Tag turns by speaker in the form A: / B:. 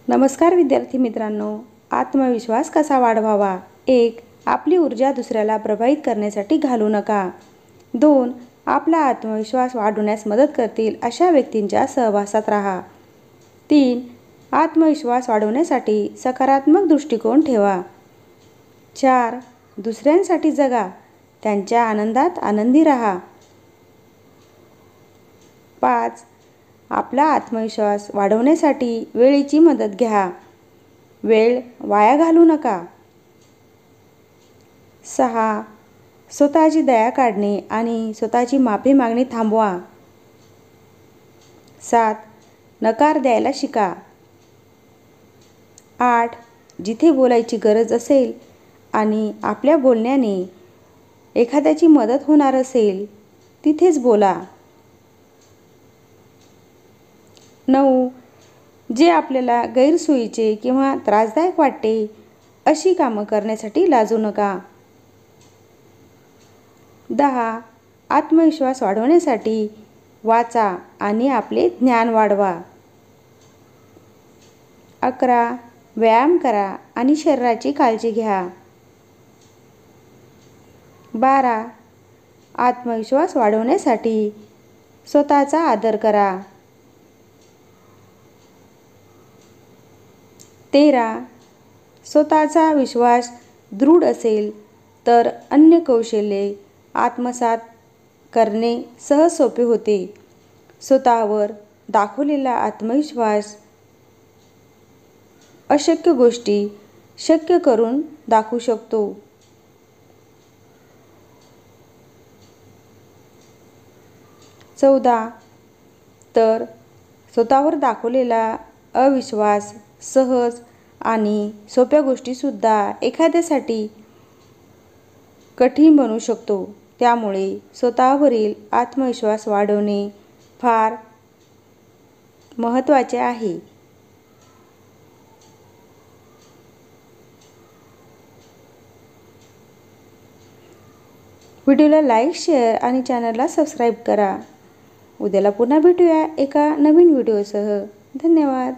A: नमस्कार विद्यार्थी मित्रांनो, आत्मविश्वास कसा वाढवावा? 1. आपली ऊर्जा दुसऱ्याला प्रभावित करण्यासाठी घालवू नका. 2. आपला आत्मविश्वास वाढवण्यास मदत करतील अशा व्यक्तींच्या सहवासात राहा. 3. आत्मविश्वास वाढवण्यासाठी सकारात्मक दृष्टिकोन ठेवा. 4. दुसऱ्यांसाठी जगा, त्यांच्या आनंदात आनंदी राहा. 5. आपला आत्मविश्वास वाढवण्यासाठी वेळेची मदत घ्या, वेळ वाया घालवू नका. 6. स्वतःची दया काढणे आणि स्वतःची माफी मागणे थांबवा. 7. नकार द्यायला शिका. 8. जिथे बोलायची गरज असेल आणि आपल्या बोलण्याने एखाद्याची मदत होणार असेल तिथेच बोला. 9. जे आपल्याला गैरसोयीचे किंवा त्रासदायक वाटते अशी कामं करण्यासाठी लाजू नका. 10. आत्मविश्वास वाढवण्यासाठी वाचा आणि आपले ज्ञान वाढवा. 11. व्यायाम करा आणि शरीराची काळजी घ्या. 12. आत्मविश्वास वाढवण्यासाठी स्वतःचा आदर करा. 13. स्वतःचा विश्वास दृढ असेल तर अन्य कौशल्ये आत्मसात करणे सहज सोपे होते. स्वतःवर दाखवलेला आत्मविश्वास अशक्य गोष्टी शक्य करून दाखवू शकतो. 14. तर स्वतःवर दाखवलेला अविश्वास सहज आणि सोप्या गोष्टीसुद्धा एखाद्यासाठी कठीण बनू शकतो. त्यामुळे स्वतःवरील आत्मविश्वास वाढवणे फार महत्त्वाचे आहे. व्हिडिओला लाईक, शेअर आणि चॅनलला सबस्क्राईब करा. उद्याला पुन्हा भेटूया एका नवीन व्हिडिओसह. धन्यवाद.